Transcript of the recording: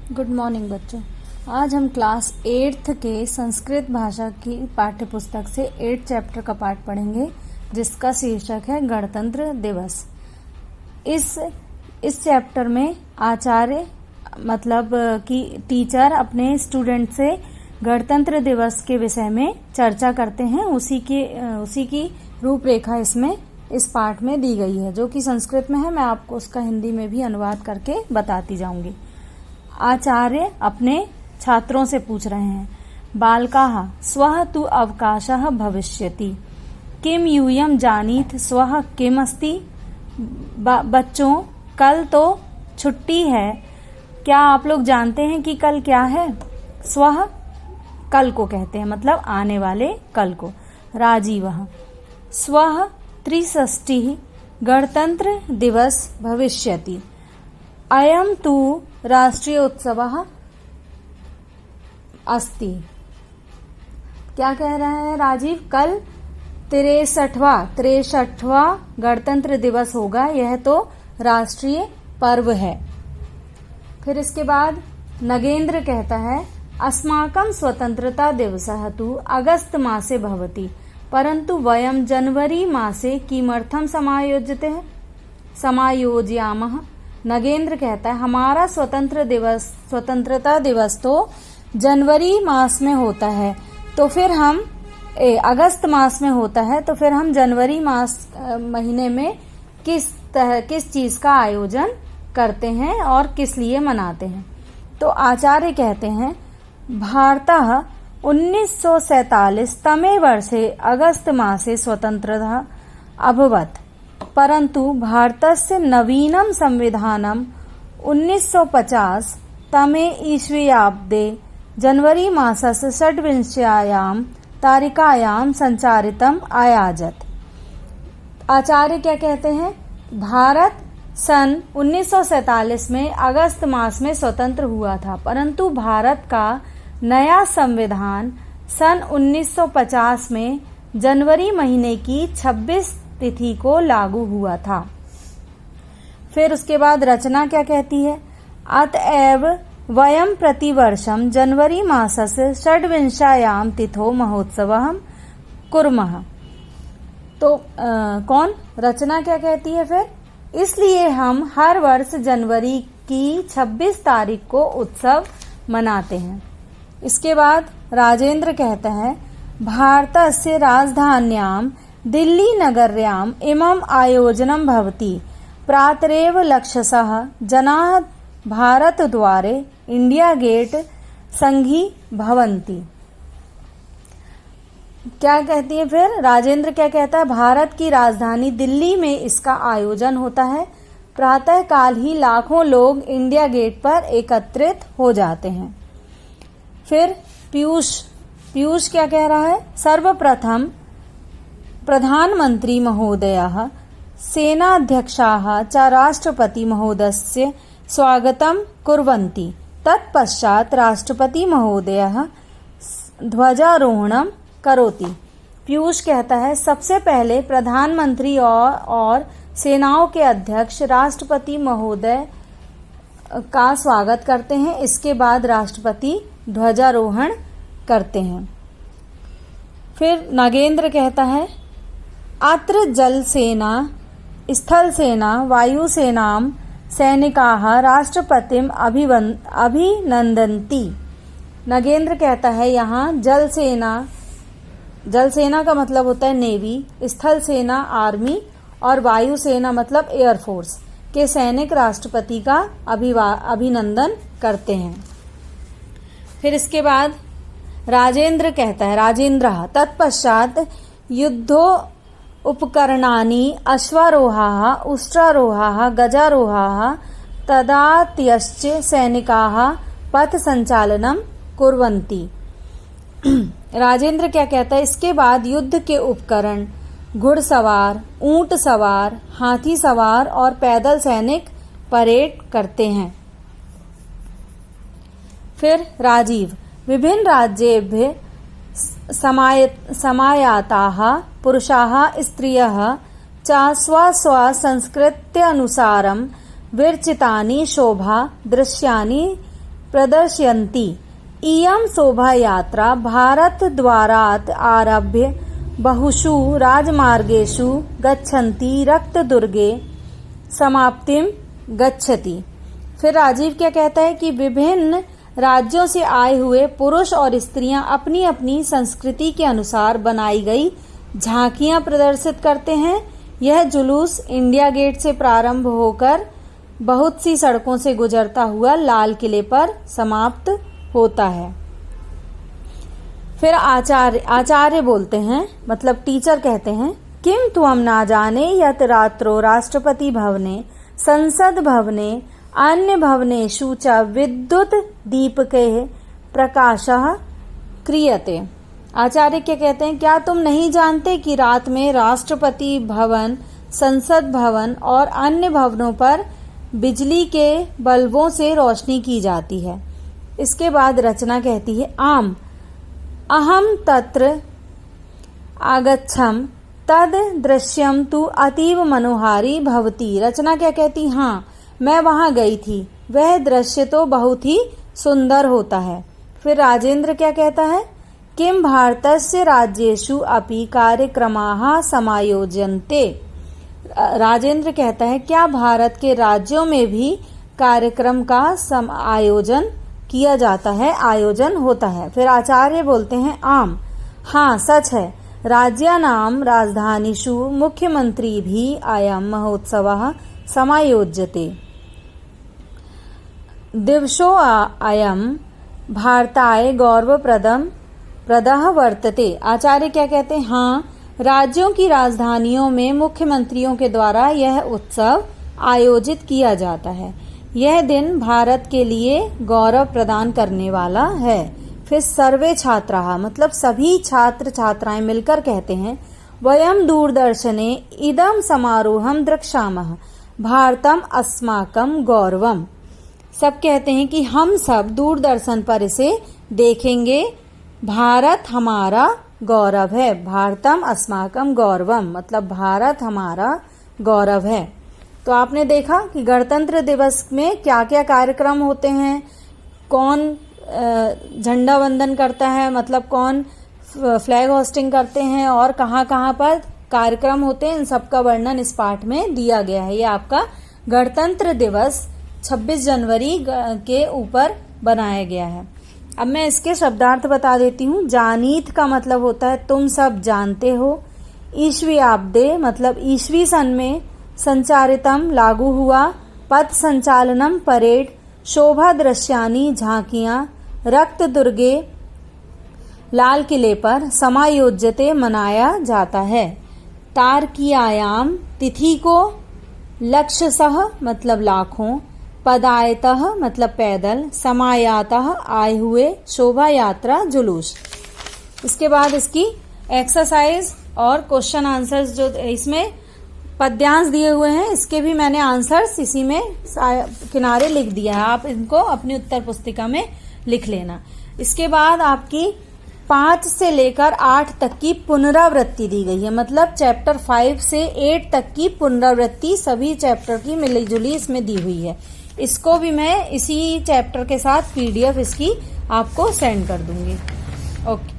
Good morning बच्चों। आज हम क्लास 8th के संस्कृत भाषा की पाठ्य पुस्तक से 8th चैप्टर का पाठ पढ़ेंगे, जिसका शीर्षक है गणतंत्र दिवस। इस चैप्टर में आचार्य मतलब कि टीचर अपने स्टूडेंट से गणतंत्र दिवस के विषय में चर्चा करते हैं। उसी की रूपरेखा इसमें इस पाठ में दी गई है, जो कि संस्कृत में है। मैं आपको उसका हिंदी में भी अनुवाद करके बताती जाऊंगी। आचार्य अपने छात्रों से पूछ रहे हैं, बालकाः स्वः तु अवकाशः भविष्यति, किम यूयं जानीत स्वः किम अस्ति। बच्चों, कल तो छुट्टी है, क्या आप लोग जानते हैं कि कल क्या है। स्वः कल को कहते हैं, मतलब आने वाले कल को। राजीवः स्वः त्रिषष्टिः गणतंत्र दिवस भविष्यति, अयं तु राष्ट्रीय उत्सवः अस्ति। क्या कह रहा है राजीव? कल 63वां गणतंत्र दिवस होगा, यह तो राष्ट्रीय पर्व है। फिर इसके बाद नगेंद्र कहता है, अस्माकं स्वतंत्रता दिवसः तु अगस्त मासे भवति, परंतु वयं जनवरी मासे किमर्थं समायोजयामः। नगेंद्र कहता है, हमारा स्वतंत्रता दिवस तो जनवरी मास में होता है, तो फिर हम अगस्त मास में होता है, तो फिर हम जनवरी महीने में किस चीज का आयोजन करते हैं और किस लिए मनाते हैं। तो आचार्य कहते हैं, भारतः 1947 तमे वर्षे अगस्त मासे स्वतंत्रता अभवत्, परंतु भारतस्य नवीनं संविधानं 1950 तमे ईस्वीयाब्दे जनवरी मासस्य 26 तारिकायां संचारितम् आयाजत्। आचार्य क्या कहते हैं? भारत सन 1947 में अगस्त मास में स्वतंत्र हुआ था, परंतु भारत का नया संविधान सन 1950 में जनवरी महीने की 26 तिथि को लागू हुआ था। फिर उसके बाद रचना क्या कहती है? अतएव वयं प्रतिवर्षं जनवरी मासस्य 26 तिथौ महोत्सवः कुर्मः। तो कौन? रचना क्या कहती है फिर? इसलिए हम हर वर्ष जनवरी की 26 तारीख को उत्सव मनाते हैं। इसके बाद राजेंद्र कहता है, भारतस्य राजधान्यां दिल्ली नगर्याम् इमम् आयोजनं भवति, प्रातरेव लक्षशः जनाः भारतद्वारे इंडिया गेट संघी भवन्ति। क्या कहती है फिर? राजेंद्र क्या कहता है? भारत की राजधानी दिल्ली में इसका आयोजन होता है, प्रातः काल ही लाखों लोग इंडिया गेट पर एकत्रित हो जाते हैं। फिर पीयूष क्या कह रहा है? सर्वप्रथम प्रधानमंत्री महोदयः सेनाध्यक्षाः च राष्ट्रपति महोदयस्य स्वागतं कुर्वन्ति, तत्पश्चात् राष्ट्रपति महोदयः ध्वजारोहणं करोति। पीयूष कहता है, सबसे पहले प्रधानमंत्री और सेनाओं के अध्यक्ष राष्ट्रपति महोदय का स्वागत करते हैं, इसके बाद राष्ट्रपति ध्वजारोहण करते हैं। फिर नागेंद्र कहता है, अत्र जल सेना, स्थल सेना, वायुसेनां सैनिकाः राष्ट्रपतिम् अभिनंदन्ति। नगेंद्र कहता है, यहाँ जल सेना का मतलब होता है नेवी, स्थल सेना आर्मी और वायु सेना मतलब एयरफोर्स के सैनिक राष्ट्रपति का अभिनंदन करते हैं। फिर इसके बाद राजेंद्र कहता है, राजेंद्रः तत्पश्चात् युद्धो उपकरणानि अश्वारोहाः उष्ट्रारोहाः गजारोहाः तदात्यश्च सैनिकाः पथ संचालनम कुर्वन्ति। राजेंद्र क्या कहता है? इसके बाद युद्ध के उपकरण, घुड़सवार, ऊंट सवार, हाथी सवार और पैदल सैनिक परेड करते हैं। फिर राजीव, विभिन्न राज्येभ्यः समायाताः पुरुषाः स्त्रियः च स्वसंस्कृत्यनुसारं विरचितानि शोभा दृश्यानि प्रदर्शयन्ति। इयं शोभायात्रा भारतद्वारात् आरभ्य बहुषु राजमार्गेषु गच्छन्ति रक्तदुर्गे समाप्तिं गच्छति। फिर राजीव क्या कहता है कि विभिन्न राज्यों से आए हुए पुरुष और स्त्रियां अपनी अपनी संस्कृति के अनुसार बनाई गई झांकियां प्रदर्शित करते हैं। यह जुलूस इंडिया गेट से प्रारंभ होकर बहुत सी सड़कों से गुजरता हुआ लाल किले पर समाप्त होता है। फिर आचार्य बोलते हैं, मतलब टीचर कहते हैं, किम त्वम ना जाने यत् रात्रो राष्ट्रपति भवने संसद भवने अन्य भवनेषु च विद्युत दीपकैः प्रकाशः क्रियते। आचार्य क्या कहते हैं, क्या तुम नहीं जानते कि रात में राष्ट्रपति भवन, संसद भवन और अन्य भवनों पर बिजली के बल्बों से रोशनी की जाती है। इसके बाद रचना कहती है, आम अहम तत्र आगच्छम तद दृश्यम तु अतीव मनोहारी भवती। रचना क्या कहती, हाँ मैं वहां गई थी, वह दृश्य तो बहुत ही सुंदर होता है। फिर राजेंद्र क्या कहता है, किम भारतस्य राज्येषु अपि कार्यक्रमाः समायोजन्ते। राजेंद्र कहता है, क्या भारत के राज्यों में भी कार्यक्रम का आयोजन किया जाता है, आयोजन होता है। फिर आचार्य बोलते हैं, आम हाँ सच है, राज्यानां राजधानीषु मुख्यमंत्री भी अयं महोत्सवः समायोज्यते। दिवसो अयं भारताय गौरवप्रदः वर्तते। आचार्य क्या कहते हैं, हाँ राज्यों की राजधानियों में मुख्यमंत्रियों के द्वारा यह उत्सव आयोजित किया जाता है। यह दिन भारत के लिए गौरव प्रदान करने वाला है। फिर सर्वे छात्राः, मतलब सभी छात्र छात्राएं मिलकर कहते हैं, वयम दूरदर्शने इदं समारोहं द्रक्ष्यामः भारतम अस्माकं गौरवम। सब कहते हैं कि हम सब दूरदर्शन पर इसे देखेंगे, भारत हमारा गौरव है। भारतम अस्माकं गौरवम, मतलब भारत हमारा गौरव है। तो आपने देखा कि गणतंत्र दिवस में क्या क्या कार्यक्रम होते हैं, कौन झंडा वंदन करता है, मतलब कौन फ्लैग होस्टिंग करते हैं और कहाँ कहाँ पर कार्यक्रम होते हैं, इन सबका वर्णन इस पाठ में दिया गया है। ये आपका गणतंत्र दिवस 26 जनवरी के ऊपर बनाया गया है। अब मैं इसके शब्दार्थ बता देती हूँ। जानीत का मतलब होता है तुम सब जानते हो। ईस्वी आब्दे मतलब ईस्वी सन में। संचारितम लागू हुआ। पथ संचालनम परेड। शोभा दृश्यानी झांकियां। रक्त दुर्गे लाल किले पर। समायोज्यते मनाया जाता है। तारकीयायाम तिथि को। लक्षशः मतलब लाखों। पदायतः मतलब पैदल। समायातः आए हुए। शोभा यात्रा जुलूस। इसके बाद इसकी एक्सरसाइज और क्वेश्चन आंसर्स जो इसमें पद्यांश दिए हुए हैं, इसके भी मैंने आंसर्स इसी में किनारे लिख दिया है। आप इनको अपनी उत्तर पुस्तिका में लिख लेना। इसके बाद आपकी 5 से लेकर 8 तक की पुनरावृत्ति दी गई है, मतलब चैप्टर 5 से 8 तक की पुनरावृत्ति सभी चैप्टर की मिली जुली इसमें दी हुई है। इसको भी मैं इसी चैप्टर के साथ PDF इसकी आपको सेंड कर दूंगी। ओके।